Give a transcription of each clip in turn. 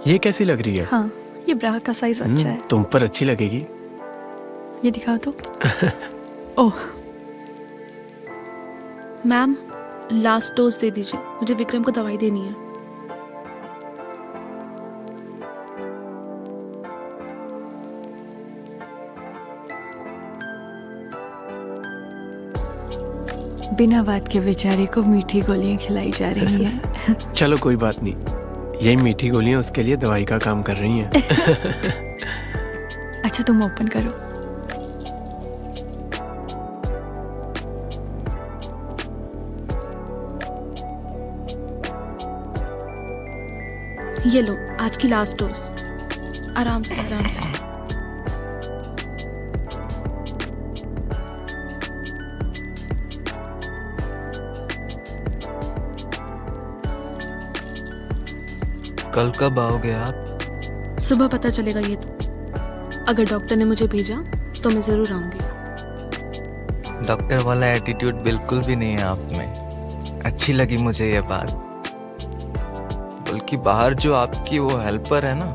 ये कैसी लग रही है? हाँ, ये ब्रा का साइज अच्छा है। तुम पर अच्छी लगेगी। ये दिखा दो। ओह, मैम लास्ट डोज दे दीजिए, मुझे विक्रम को दवाई देनी है। बिना बात के बेचारे को मीठी गोलियां खिलाई जा रही हैं। चलो कोई बात नहीं, यही मीठी गोलियां उसके लिए दवाई का काम कर रही हैं। अच्छा तुम ओपन करो। ये लो आज की लास्ट डोज, आराम से आराम से। कल कब आओगे आप? सुबह पता चलेगा ये तो। अगर डॉक्टर ने मुझे भेजा तो मैं जरूर आऊंगी। डॉक्टर वाला एटीट्यूड बिल्कुल भी नहीं है आप में। अच्छी लगी मुझे ये बात। बल्कि बाहर जो आपकी वो हेल्पर है ना,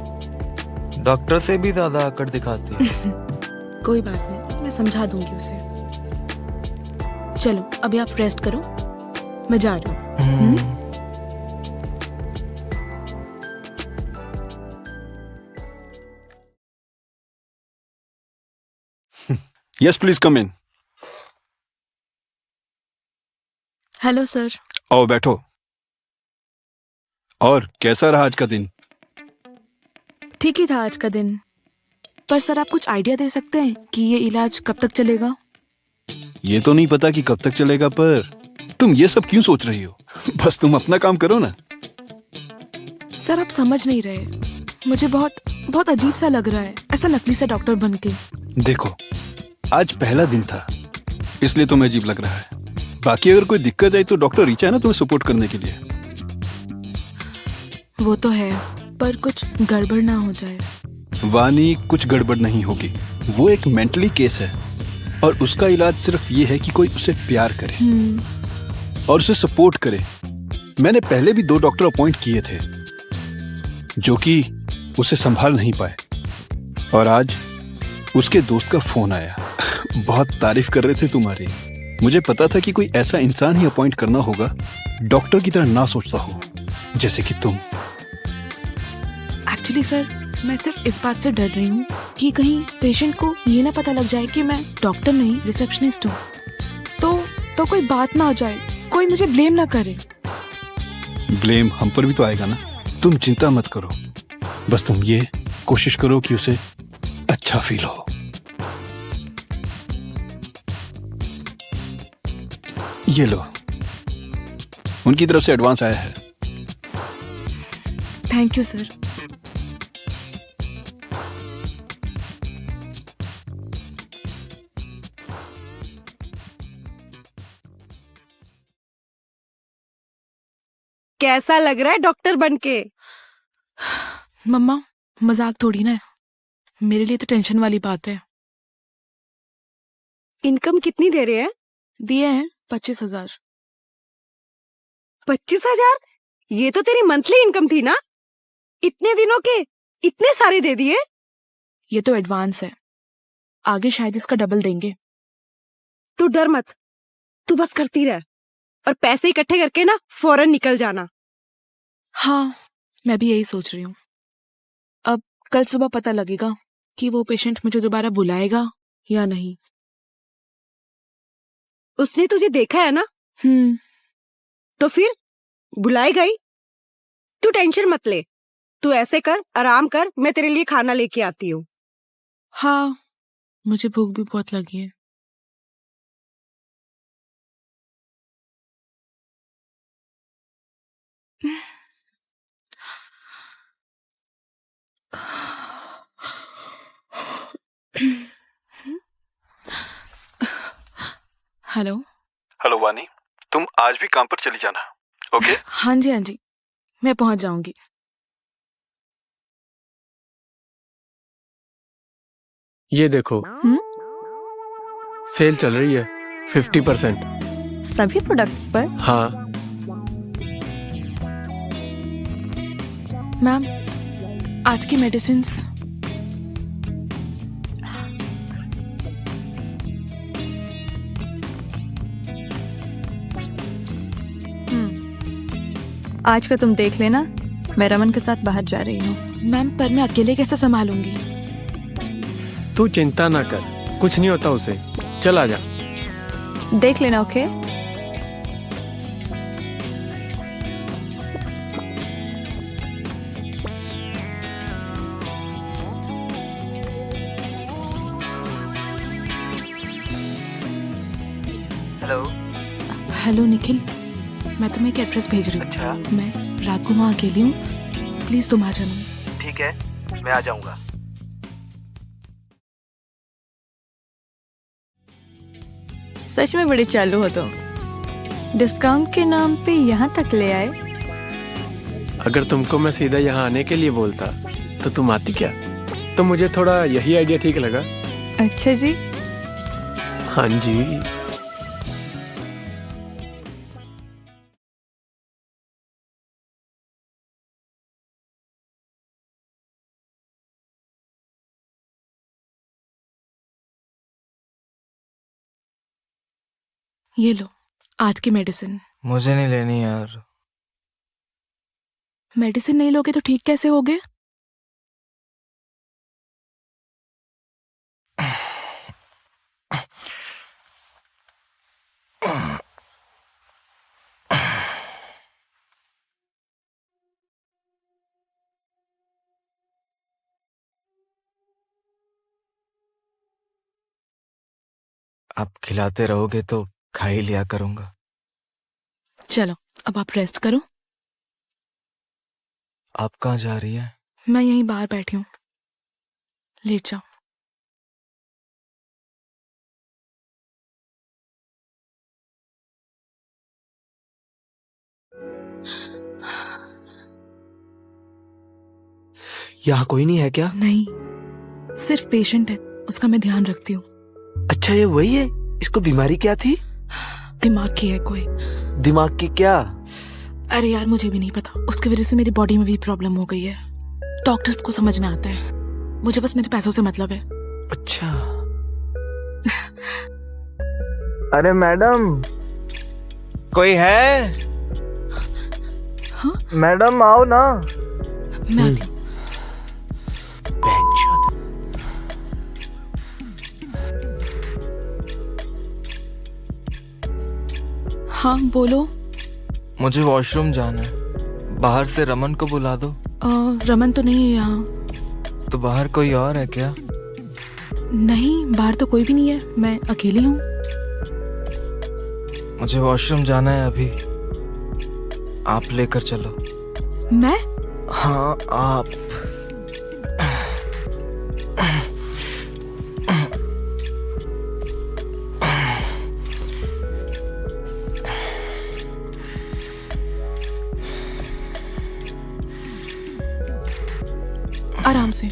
डॉक्टर से भी ज्यादा आकड़ दिखाती है। कोई बात नहीं, मैं समझा दूंगी उसे। चलो अभी आप रेस्ट करो, मैं जा रही हूँ। Yes please come in. Hello sir. आओ बैठो। और कैसा रहा आज का दिन? ठीक ही था आज का दिन, पर सर आप कुछ आइडिया दे सकते हैं कि ये इलाज कब तक चलेगा? ये तो नहीं पता कि कब तक चलेगा, पर तुम ये सब क्यों सोच रही हो? बस तुम अपना काम करो ना। सर आप समझ नहीं रहे, मुझे बहुत बहुत अजीब सा लग रहा है ऐसा नकली सा डॉक्टर बनके। देखो, आज पहला दिन था इसलिए तुम्हें अजीब लग रहा है। बाकी अगर कोई दिक्कत आई तो डॉक्टर रीचा है ना तुम्हें सपोर्ट करने के लिए। वो तो है, पर कुछ गड़बड़ ना हो जाए। वानी, कुछ गड़बड़ नहीं होगी। वो एक मेंटली केस है और उसका इलाज सिर्फ ये है कि कोई उसे प्यार करे और उसे सपोर्ट करे। मैंने पहले भी 2 डॉक्टर अपॉइंट किए थे जो कि उसे संभाल नहीं पाए, और आज उसके दोस्त का फोन आया। बहुत तारीफ कर रहे थे तुम्हारी। मुझे पता था कि कोई ऐसा इंसान ही अपॉइंट करना होगा डॉक्टर की तरह ना सोचता हो जैसे कि तुम। एक्चुअली सर, मैं सिर्फ इस बात से डर रही हूँ कि कहीं पेशेंट को ये ना पता लग जाए कि मैं डॉक्टर नहीं रिसेप्शनिस्ट हूँ, तो कोई बात ना हो जाए, कोई मुझे ब्लेम ना करे। ब्लेम हम पर भी तो आएगा ना। तुम चिंता मत करो, बस तुम ये कोशिश करो कि उसे अच्छा फील हो। ये लो, उनकी तरफ से एडवांस आया है। Thank you sir. कैसा लग रहा है डॉक्टर बनके? मम्मा मजाक थोड़ी ना है, मेरे लिए तो टेंशन वाली बात है। इनकम कितनी दे रहे हैं? दिए हैं 25,000। 25,000? ये तो तेरी मंथली इनकम थी ना? इतने दिनों के इतने सारे दे दिए? ये तो एडवांस है, आगे शायद इसका डबल देंगे। तू डर मत, तू बस करती रह और पैसे इकट्ठे करके ना फौरन निकल जाना। हाँ, मैं भी यही सोच रही हूँ। अब कल सुबह पता लगेगा कि वो पेशेंट मुझे दोबारा बुलाएगा या नहीं। उसने तुझे देखा है ना? तो फिर बुलाएगा ही। तू टेंशन मत ले, तू ऐसे कर, आराम कर, मैं तेरे लिए खाना लेके आती हूँ। हाँ, मुझे भूख भी बहुत लगी है। हेलो। हेलो वानी, तुम आज भी काम पर चली जाना, ओके? हाँ जी, मैं पहुंच जाऊंगी। ये देखो, सेल चल रही है 50%। सभी प्रोडक्ट्स पर? हाँ। मैम, आज की मेडिसिन्स। आज का तुम देख लेना, मैं रमन के साथ बाहर जा रही हूँ। मैम पर मैं अकेले कैसे संभालूंगी? तू चिंता ना कर, कुछ नहीं होता उसे। चल आजा। देख लेना, ओके? हेलो। हेलो निखिल, मैं तुम्हें एक एड्रेस भेज रही हूँ। अच्छा। मैं रात को वहाँ अकेली हूँ, प्लीज तुम आ जाना। ठीक है, मैं आ जाऊंगा। सच में बड़े चालू हो तुम। डिस्काउंट के नाम पे यहाँ तक ले आए। अगर तुमको मैं सीधा यहाँ आने के लिए बोलता तो तुम आती क्या? तो मुझे थोड़ा यही आइडिया ठीक लगा। अच्छा जी। हाँ जी। ये लो आज की मेडिसिन। मुझे नहीं लेनी यार। मेडिसिन नहीं लोगे तो ठीक कैसे होगे? आप खिलाते रहोगे तो खा ही लिया करूंगा। चलो अब आप रेस्ट करो। आप कहाँ जा रही है? मैं यहीं बाहर बैठी हूँ, लेट जाओ। यहाँ कोई नहीं है क्या? नहीं, सिर्फ पेशेंट है, उसका मैं ध्यान रखती हूँ। अच्छा ये वही है? इसको बीमारी क्या थी? दिमाग की है कोई। दिमाग की क्या? अरे यार मुझे भी नहीं पता, उसकी वजह से मेरी बॉडी में भी प्रॉब्लम हो गई है। डॉक्टर्स को समझ में आता है, मुझे बस मेरे पैसों से मतलब है। अच्छा। अरे मैडम, कोई है? हाँ? मैडम आओ ना। मैं आती हूँ। बेंचोद। हाँ बोलो। मुझे वॉशरूम जाना है, बाहर से रमन को बुला दो। रमन तो नहीं है यहाँ। तो बाहर कोई और है क्या? नहीं, बाहर तो कोई भी नहीं है, मैं अकेली हूँ। मुझे वॉशरूम जाना है अभी, आप लेकर चलो। मैं? हाँ आप। आराम से।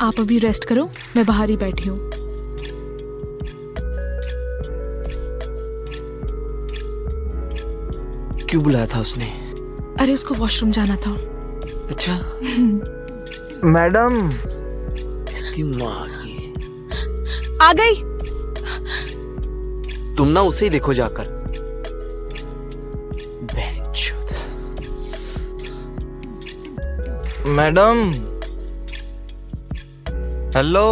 आप अभी रेस्ट करो, मैं बाहर ही बैठी हूँ। क्यों बुलाया था उसने? अरे उसको वॉशरूम जाना था। अच्छा। मैडम, इसकी माँ की। आ गई। तुम ना उसे ही देखो जाकर। बेंचोद। Madam, hello.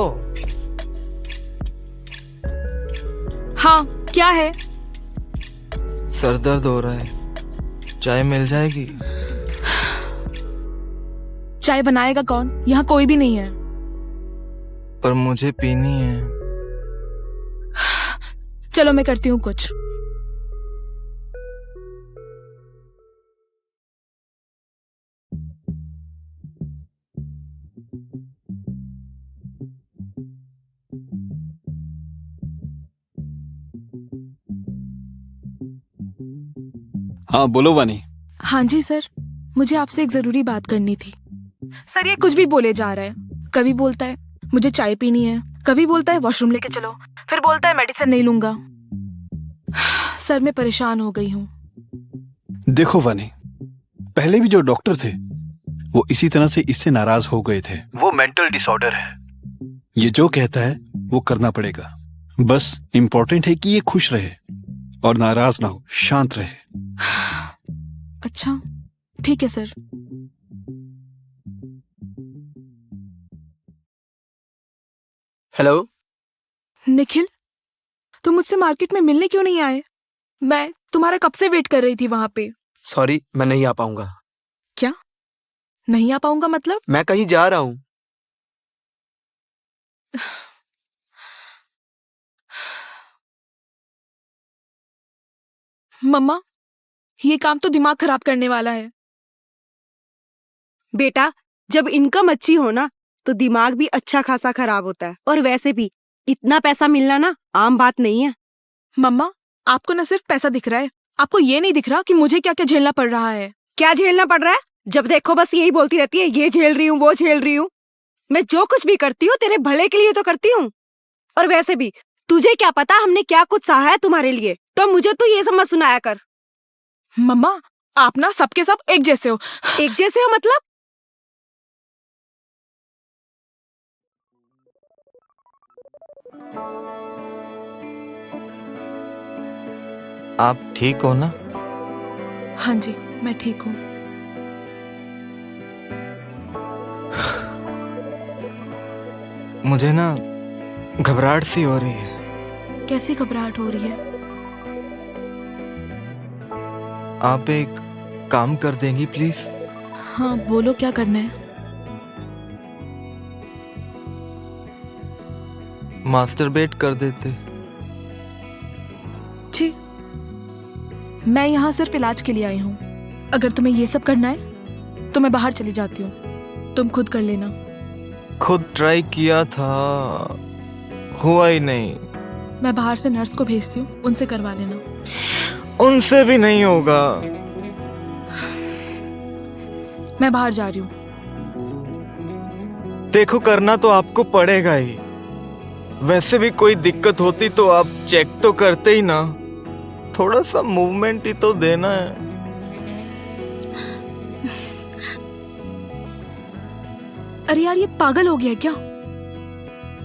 हाँ क्या है? सर दर्द हो रहा है, चाय मिल जाएगी? चाय बनाएगा कौन? यहाँ कोई भी नहीं है। पर मुझे पीनी है। चलो मैं करती हूँ कुछ। हाँ बोलो वानी। हाँ जी सर, मुझे आपसे एक जरूरी बात करनी थी। सर ये कुछ भी बोले जा रहा है। कभी बोलता है मुझे चाय पीनी है, कभी बोलता है वॉशरूम लेके चलो, फिर बोलता है मेडिसिन नहीं लूंगा। सर मैं परेशान हो गई हूँ। देखो वानी, पहले भी जो डॉक्टर थे वो इसी तरह से इससे नाराज हो गए थे। वो मेंटल डिसऑर्डर है। ये जो कहता है वो करना पड़ेगा। बस इम्पोर्टेंट है कि ये खुश रहे और नाराज ना हो, शांत रहे। अच्छा ठीक है सर। हेलो। निखिल, तुम मुझसे मार्केट में मिलने क्यों नहीं आए? मैं तुम्हारा कब से वेट कर रही थी वहां पे। सॉरी, मैं नहीं आ पाऊंगा। क्या नहीं आ पाऊंगा मतलब? मैं कहीं जा रहा हूँ। मम्मा, ये काम तो दिमाग खराब करने वाला है। बेटा, जब इनकम अच्छी हो ना तो दिमाग भी अच्छा खासा खराब होता है। और वैसे भी इतना पैसा मिलना ना आम बात नहीं है। मम्मा, आपको न सिर्फ पैसा दिख रहा है, आपको ये नहीं दिख रहा कि मुझे क्या क्या झेलना पड़ रहा है। क्या झेलना पड़ रहा है? जब देखो बस यही बोलती रहती है, ये झेल रही हूँ, वो झेल रही हूँ। मैं जो कुछ भी करती हूँ तेरे भले के लिए तो करती हूँ। और वैसे भी तुझे क्या पता हमने क्या कुछ सहा है तुम्हारे लिए। तो मुझे तू ये सब मत सुनाया कर। मम्मा, आप ना सबके सब एक जैसे हो। एक जैसे हो मतलब? आप ठीक हो ना? हाँ जी, मैं ठीक हूँ। मुझे ना घबराहट सी हो रही है। कैसी घबराहट हो रही है? आप एक काम कर देंगी प्लीज? हाँ बोलो, क्या करना है? मास्टरबेट कर देते। छी, मैं यहाँ सिर्फ इलाज के लिए आई हूँ। अगर तुम्हें ये सब करना है तो मैं बाहर चली जाती हूँ, तुम खुद कर लेना। खुद ट्राई किया था, हुआ ही नहीं। मैं बाहर से नर्स को भेजती हूँ, उनसे करवा लेना। उनसे भी नहीं होगा। मैं बाहर जा रही हूँ। देखो, करना तो आपको पड़ेगा ही। वैसे भी कोई दिक्कत होती तो आप चेक तो करते ही ना। थोड़ा सा मूवमेंट ही तो देना है। अरे यार, ये पागल हो गया क्या?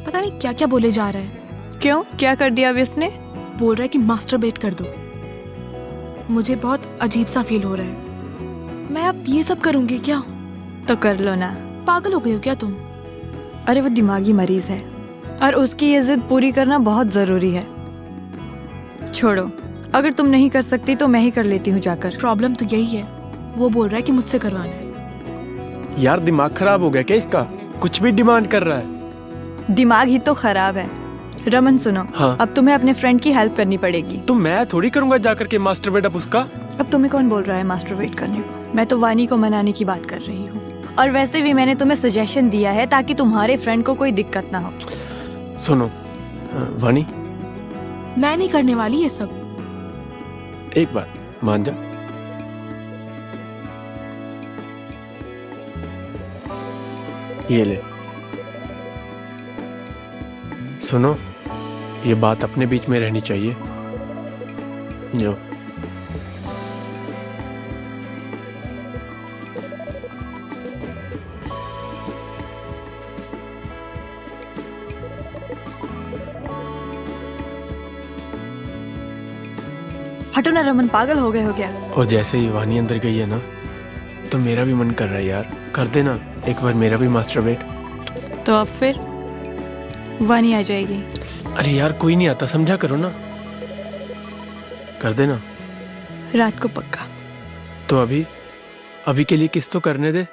पता नहीं क्या क्या बोले जा रहा है। क्यों, क्या कर दिया अब इसने? बोल रहा है कि मास्टरबेट कर दो। मुझे बहुत अजीब सा फील हो रहा है। मैं अब ये सब करूंगी क्या? तो कर लो ना। पागल हो गई हो क्या तुम? अरे वो दिमागी मरीज है और उसकी ये जिद पूरी करना बहुत जरूरी है। छोड़ो, अगर तुम नहीं कर सकती तो मैं ही कर लेती हूँ जाकर। प्रॉब्लम तो यही है, वो बोल रहा है कि मुझसे करवाना है। यार दिमाग खराब हो गया क्या इसका? कुछ भी डिमांड कर रहा है। दिमाग ही तो खराब है। रमन सुनो, हाँ। अब तुम्हें अपने फ्रेंड की हेल्प करनी पड़ेगी। तो मैं थोड़ी करूंगा जाकर के मास्टरबेट अब उसका। अब तुम्हें कौन बोल रहा है मास्टरबेट करने को? मैं तो वानी को मनाने की बात कर रही हूँ। और वैसे भी मैंने तुम्हें सजेशन दिया है ताकि तुम्हारे फ्रेंड को कोई दिक्कत ना हो। सुनो वानी, मैं नहीं करने वाली ये सब। एक बात मान जा। ये ले। सुनो, ये बात अपने बीच में रहनी चाहिए। जो हटो ना रमन, पागल हो गए हो क्या? और जैसे ही वानी अंदर गई है ना, तो मेरा भी मन कर रहा है यार, कर देना एक बार मेरा भी मास्टरबेट। तो अब फिर वानी आ जाएगी। अरे यार कोई नहीं आता, समझा करो ना, कर देना। रात को पक्का। तो अभी के लिए किस तो करने दे।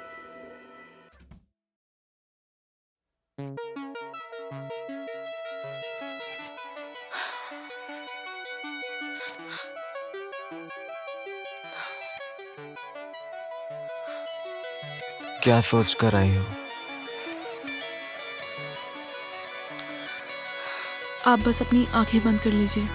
क्या सोच कर आई हो? आप बस अपनी आंखें बंद कर लीजिए।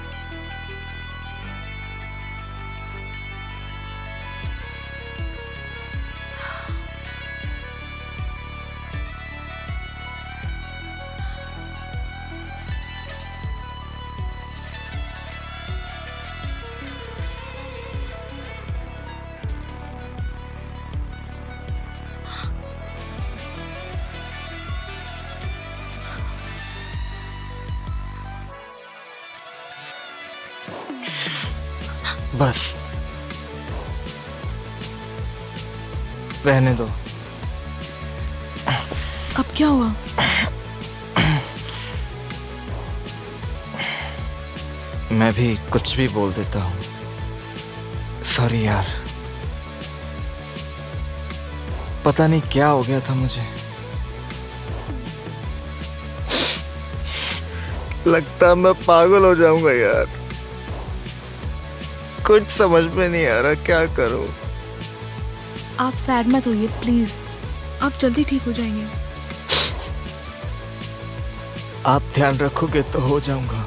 बस रहने दो। अब क्या हुआ? मैं भी कुछ भी बोल देता हूँ। सॉरी यार, पता नहीं क्या हो गया था मुझे। लगता मैं पागल हो जाऊंगा यार। कुछ समझ में नहीं आ रहा क्या करूं। आप सैड मत होइए प्लीज, आप जल्दी ठीक हो जाएंगे। आप ध्यान रखोगे तो हो जाऊंगा।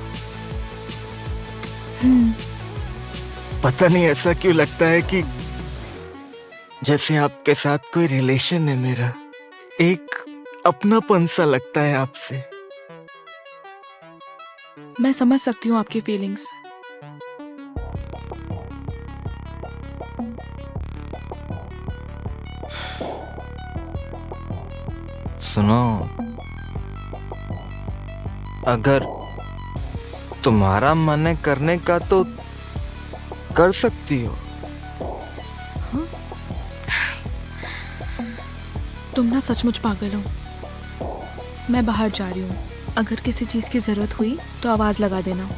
पता नहीं ऐसा क्यों लगता है कि जैसे आपके साथ कोई रिलेशन है मेरा। एक अपनापन सा लगता है आपसे। मैं समझ सकती हूँ आपकी फीलिंग्स। सुनो, अगर तुम्हारा मन है करने का तो कर सकती हो। तुम ना सचमुच पागल हो। मैं बाहर जा रही हूँ, अगर किसी चीज की जरूरत हुई तो आवाज लगा देना।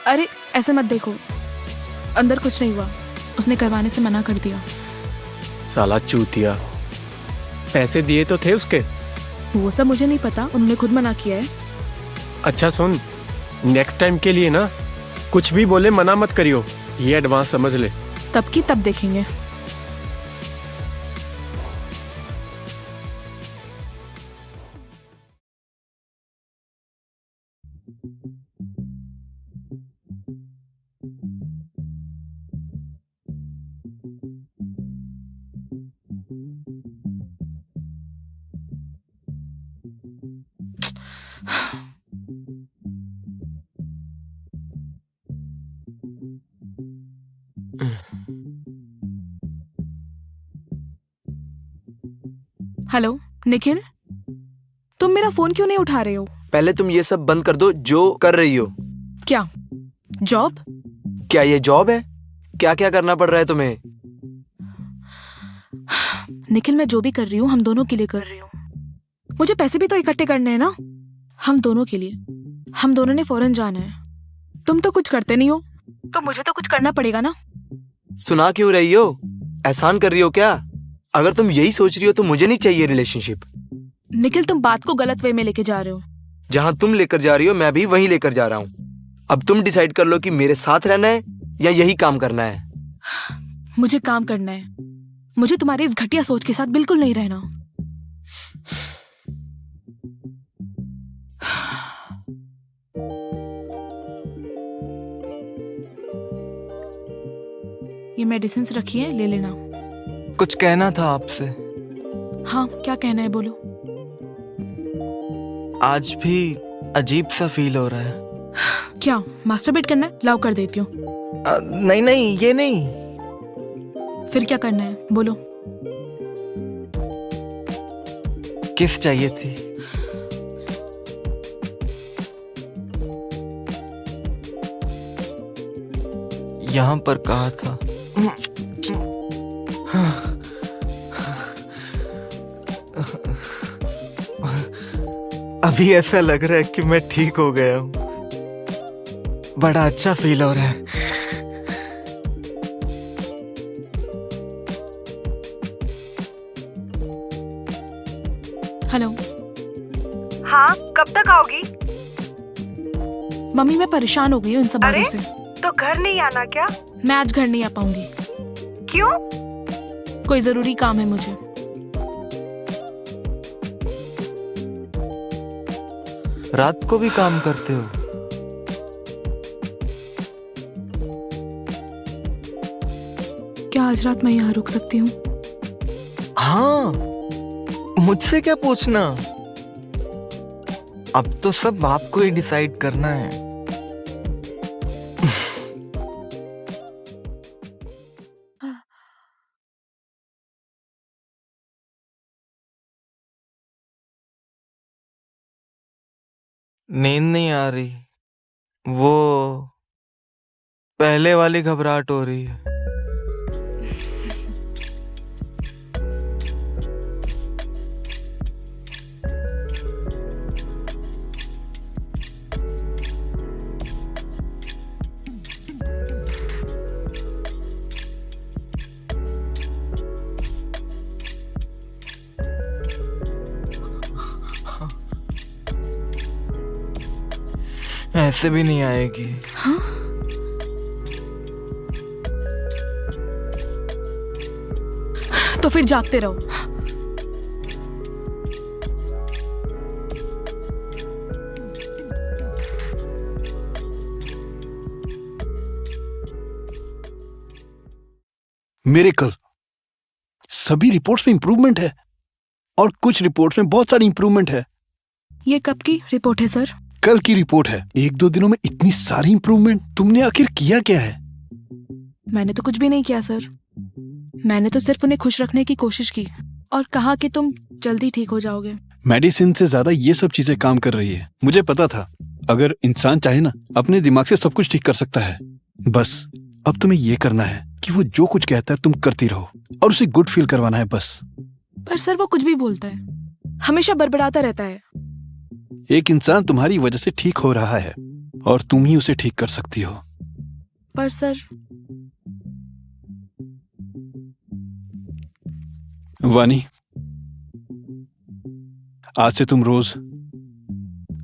अरे ऐसे मत देखो, अंदर कुछ नहीं हुआ। उसने करवाने से मना कर दिया। साला चूतिया, पैसे दिए तो थे उसके। वो सब मुझे नहीं पता, उन्होंने खुद मना किया है। अच्छा सुन, नेक्स्ट टाइम के लिए ना कुछ भी बोले मना मत करियो, ये एडवांस समझ ले। तब की तब देखेंगे। हेलो निखिल, तुम मेरा फोन क्यों नहीं उठा रहे हो? पहले तुम ये सब बंद कर दो जो कर रही हो। क्या जॉब? क्या ये जॉब है? क्या क्या करना पड़ रहा है तुम्हें? निखिल, मैं जो भी कर रही हूँ हम दोनों के लिए कर रही हूँ। मुझे पैसे भी तो इकट्ठे करने हैं ना, हम दोनों के लिए। हम दोनों ने फॉरेन जाना है। तुम तो कुछ करते नहीं हो, तो मुझे तो कुछ करना पड़ेगा ना। सुना क्यों रही हो? एहसान कर रही हो क्या? अगर तुम यही सोच रही हो तो मुझे नहीं चाहिए रिलेशनशिप। निखिल, तुम बात को गलत वे में लेके जा रहे हो। जहां तुम लेकर जा रही हो मैं भी वहीं लेकर जा रहा हूँ। अब तुम डिसाइड कर लो कि मेरे साथ रहना है या यही काम करना है। मुझे काम करना है। मुझे तुम्हारी इस घटिया सोच के साथ बिल्कुल नहीं रहना। ये मेडिसिन रखी है, ले लेना। कुछ कहना था आपसे। हाँ, क्या कहना है बोलो। आज भी अजीब सा फील हो रहा है। क्या मास्टरबेट करना है? लाओ कर देती हूँ। नहीं नहीं, ये नहीं। फिर क्या करना है बोलो। किस चाहिए थी? यहाँ पर कहा था। अभी ऐसा लग रहा है कि मैं ठीक हो गया हूँ। बड़ा अच्छा फील हो रहा है। हेलो। हाँ, कब तक आओगी? मम्मी मैं परेशान हो गई हूँ इन सब बातों से। तो घर नहीं आना क्या? मैं आज घर नहीं आ पाऊंगी। क्यों? कोई जरूरी काम है मुझे। रात को भी काम करते हो? क्या आज रात मैं यहाँ रुक सकती हूँ? हाँ, मुझसे क्या पूछना। अब तो सब आपको ही डिसाइड करना है। नींद नहीं आ रही, वो पहले वाली घबराहट हो रही है। ऐसे भी नहीं आएगी। हाँ? तो फिर जागते रहो। मिरेकल। सभी रिपोर्ट्स में इंप्रूवमेंट है और कुछ रिपोर्ट्स में बहुत सारी इंप्रूवमेंट है। ये कब की रिपोर्ट है सर? कल की रिपोर्ट है। 1-2 दिनों में इतनी सारी इंप्रूवमेंट। तुमने आखिर किया क्या है? मैंने तो कुछ भी नहीं किया सर। मैंने तो सिर्फ उन्हें खुश रखने की कोशिश की और कहा कि तुम जल्दी ठीक हो जाओगे। मेडिसिन से ज्यादा ये सब चीजें काम कर रही है। मुझे पता था अगर इंसान चाहे ना अपने दिमाग से सब कुछ ठीक कर सकता है। बस अब तुम्हें ये करना है कि वो जो कुछ कहता है तुम करती रहो और उसे गुड फील करवाना है बस। पर सर वो कुछ भी बोलता है, हमेशा बड़बड़ाता रहता है। एक इंसान तुम्हारी वजह से ठीक हो रहा है और तुम ही उसे ठीक कर सकती हो। पर सर वानी, आज से तुम रोज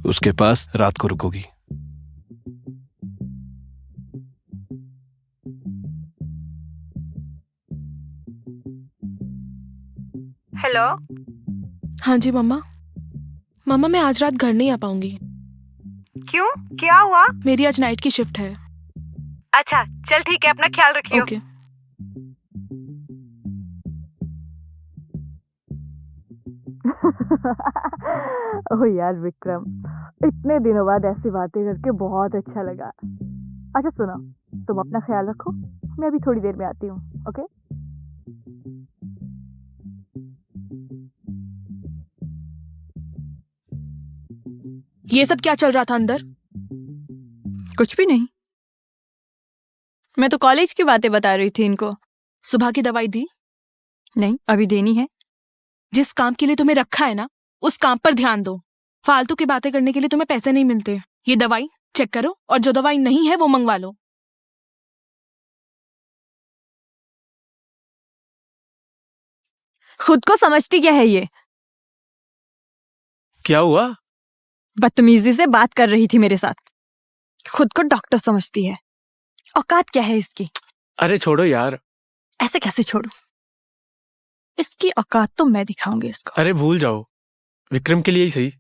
उसके पास रात को रुकोगी। हेलो। हाँ जी मम्मा। मम्मा मैं आज रात घर नहीं आ पाऊंगी। क्यों? क्या हुआ? मेरी आज नाइट की शिफ्ट है। अच्छा चल ठीक है, अपना ख्याल रखियो। ओके। ओह यार विक्रम, इतने दिनों बाद ऐसी बातें करके बहुत अच्छा लगा। अच्छा सुनो, तुम अपना ख्याल रखो, मैं अभी थोड़ी देर में आती हूँ। ओके? ये सब क्या चल रहा था अंदर? कुछ भी नहीं, मैं तो कॉलेज की बातें बता रही थी इनको। सुबह की दवाई दी? नहीं, अभी देनी है। जिस काम के लिए तुम्हें रखा है ना, उस काम पर ध्यान दो। फालतू की बातें करने के लिए तुम्हें पैसे नहीं मिलते। ये दवाई चेक करो और जो दवाई नहीं है वो मंगवा लो। खुद को समझती क्या है ये? क्या हुआ? बदतमीजी से बात कर रही थी मेरे साथ। खुद को डॉक्टर समझती है। औकात क्या है इसकी? अरे छोड़ो यार। ऐसे कैसे छोड़ू? इसकी औकात तो मैं दिखाऊंगी इसको। अरे भूल जाओ, विक्रम के लिए ही सही।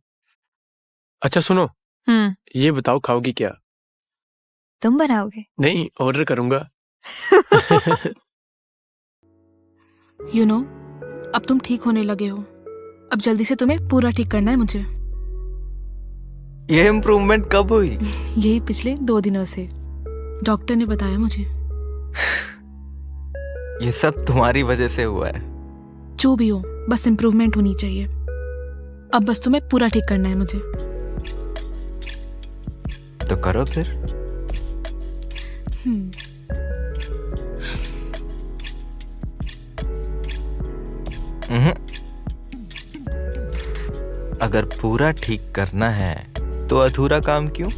अच्छा सुनो, ये बताओ खाओगी क्या? तुम बनाओगे? नहीं, ऑर्डर करूंगा। यू नो, अब तुम ठीक होने लगे हो। अब जल्दी से तुम्हें पूरा ठीक करना है मुझे। ये इम्प्रूवमेंट कब हुई? यही पिछले 2 दिनों से डॉक्टर ने बताया मुझे। ये सब तुम्हारी वजह से हुआ है। जो भी हो, बस इम्प्रूवमेंट होनी चाहिए। अब बस तुम्हें पूरा ठीक करना है मुझे। तो करो फिर। अगर पूरा ठीक करना है तो अधूरा काम क्यों?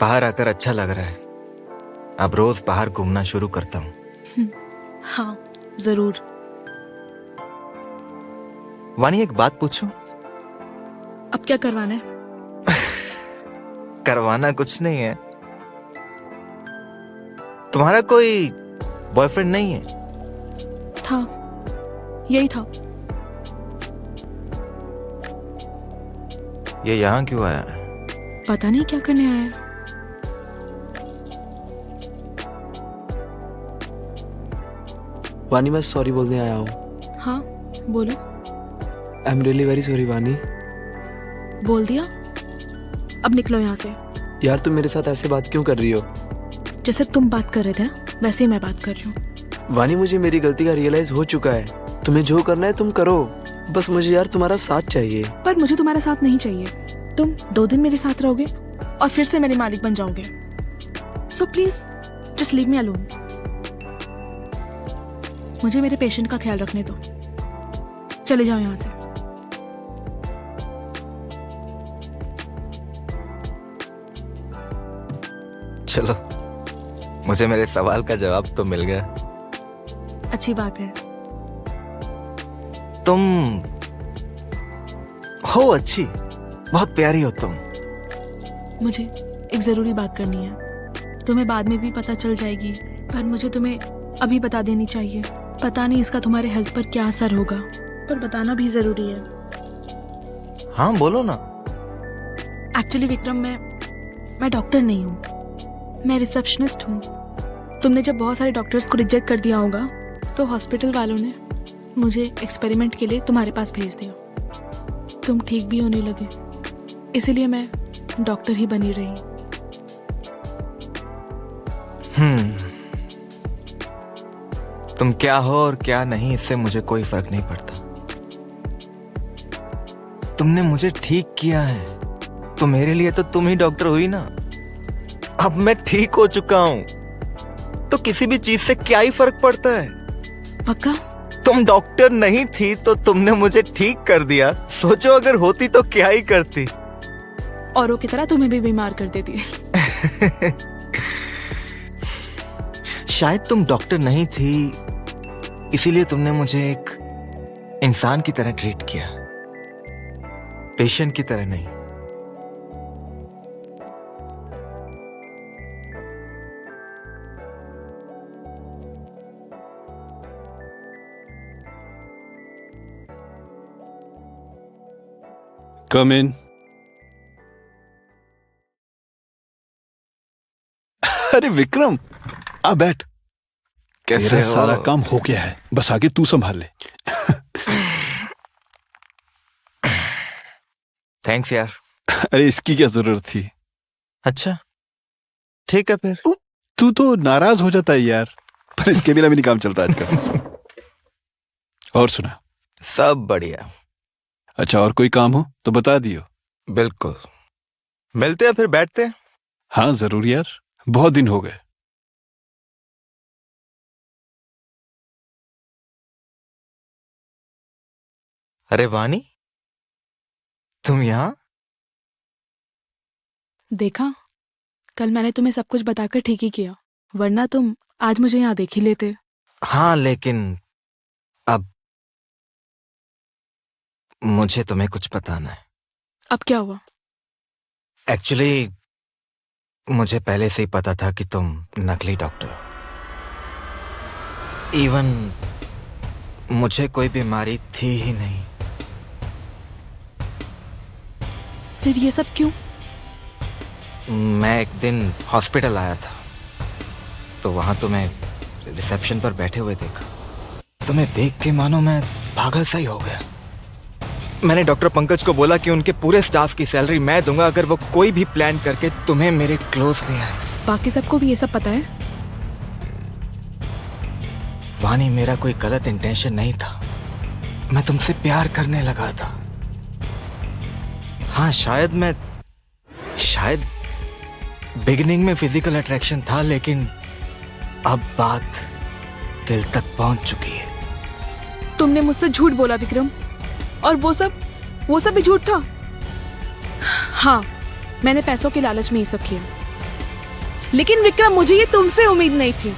बाहर आकर अच्छा लग रहा है। अब रोज बाहर घूमना शुरू करता हूँ। हाँ जरूर। वानी एक बात पूछूं? अब क्या करवाना है? करवाना कुछ नहीं है। तुम्हारा कोई बॉयफ्रेंड नहीं है? था, यही था। ये यहाँ क्यों आया? पता नहीं क्या करने आया है। वानी मैं सॉरी बोलने आया हूँ। हाँ बोलो। I am really very sorry वानी। बोल दिया, अब निकलो यहाँ से। यार तुम मेरे साथ ऐसे बात क्यों कर रही हो? जैसे तुम बात कर रहे थे ना, वैसे ही मैं बात कर रही हूँ। वानी मुझे मेरी गलती का रियलाइज हो चुका है। तुम्हें जो करना है तुम करो, बस मुझे यार तुम्हारा साथ चाहिए। पर मुझे तुम्हारा साथ नहीं चाहिए। तुम 2 दिन मेरे साथ रहोगे और फिर से मेरे मालिक बन जाओगे। So please just leave me alone. मुझे मेरे पेशेंट का ख्याल रखने दो। चले जाओ यहाँ से। चलो, मुझे मेरे सवाल का जवाब तो मिल गया। अच्छी बात है। तुम हो अच्छी, बहुत प्यारी हो तुम। मुझे एक जरूरी बात करनी है। तुम्हें बाद में भी पता चल जाएगी, पर मुझे तुम्हें अभी बता देनी चाहिए। पता नहीं इसका तुम्हारे हेल्थ पर क्या असर होगा, पर बताना भी जरूरी है। हाँ बोलो ना। एक्चुअली विक्रम, मैं डॉक्टर नहीं हूँ, मैं रिसेप्शनिस्ट हूँ। तुमने जब बहुत सारे डॉक्टर्स को रिजेक्ट कर दिया होगा, तो हॉस्पिटल वालों ने मुझे एक्सपेरिमेंट के लिए तुम्हारे पास भेज दिया। तुम ठीक भी होने लगे, इसीलिए मैं डॉक्टर ही बनी रही। तुम क्या हो और क्या नहीं, इससे मुझे कोई फर्क नहीं पड़ता। तुमने मुझे ठीक किया है, तो मेरे लिए तो तुम ही डॉक्टर हुई ना। अब मैं ठीक हो चुका हूं, तो किसी भी चीज से क्या ही फर्क पड़ता है। पक्का? तुम डॉक्टर नहीं थी तो तुमने मुझे ठीक कर दिया। सोचो अगर होती तो क्या ही करती। औरों की तरह तुम्हें भी बीमार कर देती। शायद तुम डॉक्टर नहीं थी, इसीलिए तुमने मुझे एक इंसान की तरह ट्रीट किया, पेशेंट की तरह नहीं। कम इन। अरे विक्रम, आ बैठ। कैसे मेरा हो? सारा काम हो गया है, बस आगे तू संभाल ले। थैंक्स यार। अरे इसकी क्या जरूरत थी। अच्छा ठीक है फिर। तू तो नाराज हो जाता है यार, पर इसके बिना भी नहीं काम चलता आजकल। और सुना? सब बढ़िया। अच्छा, और कोई काम हो तो बता दियो। बिल्कुल, मिलते हैं फिर, बैठते हैं। हाँ जरूर यार, बहुत दिन हो गए। अरे वानी, तुम यहाँ? देखा, कल मैंने तुम्हें सब कुछ बताकर ठीक ही किया, वरना तुम आज मुझे यहाँ देख ही लेते। हाँ, लेकिन अब मुझे तुम्हें कुछ बताना है। अब क्या हुआ? एक्चुअली मुझे पहले से ही पता था कि तुम नकली डॉक्टर हो। इवन मुझे कोई बीमारी थी ही नहीं। फिर ये सब क्यों? मैं एक दिन हॉस्पिटल आया था, तो वहां तुम्हें रिसेप्शन पर बैठे हुए देखा। तुम्हें देख के मानो मैं पागल सा ही हो गया। मैंने डॉक्टर पंकज को बोला कि उनके पूरे स्टाफ की सैलरी मैं दूंगा अगर वो कोई भी प्लान करके तुम्हें मेरे क्लोज ले आए। बाकी सबको भी ये सब पता है? वानी, मेरा कोई गलत इंटेंशन नहीं था। मैं तुमसे प्यार करने लगा था। हाँ, शायद बिगिनिंग में फिजिकल अट्रैक्शन था, लेकिन अब बात दिल तक पहुंच चुकी है। तुमने मुझसे झूठ बोला विक्रम, और वो सब भी झूठ था। हाँ, मैंने पैसों के लालच में ये सब किया, लेकिन विक्रम मुझे ये तुमसे उम्मीद नहीं थी।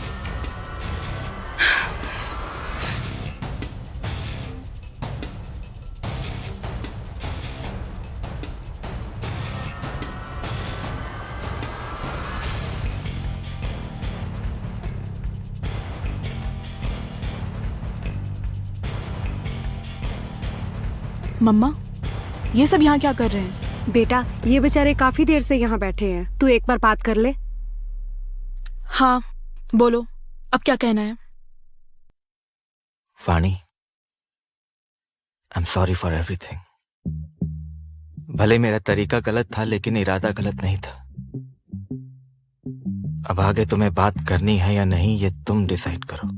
मम्मा, ये सब यहाँ क्या कर रहे हैं? बेटा, ये बेचारे काफी देर से यहाँ बैठे हैं, तू एक बार बात कर ले। हाँ, बोलो, अब क्या कहना है? वानी, I am sorry for everything. भले मेरा तरीका गलत था, लेकिन इरादा गलत नहीं था। अब आगे तुम्हें बात करनी है या नहीं, ये तुम डिसाइड करो।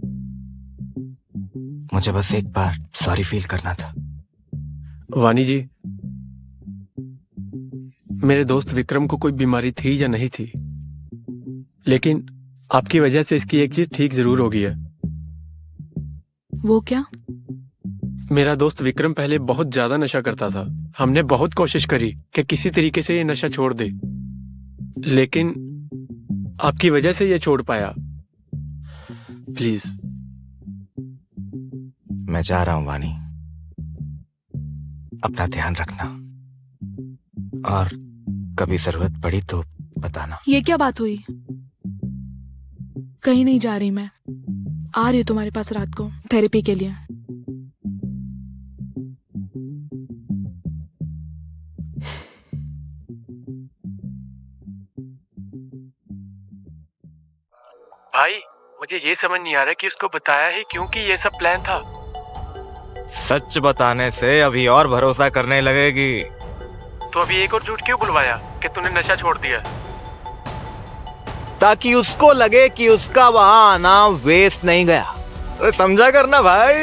मुझे बस एक बार सॉरी फील करना था। वानी जी, मेरे दोस्त विक्रम को कोई बीमारी थी या नहीं थी, लेकिन आपकी वजह से इसकी एक चीज ठीक जरूर हो गई है। वो क्या? मेरा दोस्त विक्रम पहले बहुत ज्यादा नशा करता था। हमने बहुत कोशिश करी कि किसी तरीके से ये नशा छोड़ दे, लेकिन आपकी वजह से ये छोड़ पाया। प्लीज। मैं जा रहा हूं वानी, अपना ध्यान रखना, और कभी जरूरत पड़ी तो बताना। ये क्या बात हुई? कहीं नहीं जा रही मैं, आ रही हूँ तुम्हारे पास रात को थेरेपी के लिए। भाई, मुझे ये समझ नहीं आ रहा कि उसको बताया ही क्यों कि ये सब प्लान था। सच बताने से अभी और भरोसा करने लगेगी। तो अभी एक और झूठ क्यों बुलवाया कि तूने नशा छोड़ दिया? ताकि उसको लगे कि उसका वहां आना वेस्ट नहीं गया। अरे समझा करना भाई।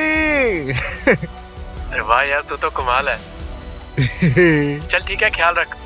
अरे वाह यार, तू तो कमाल है। चल ठीक है, ख्याल रख।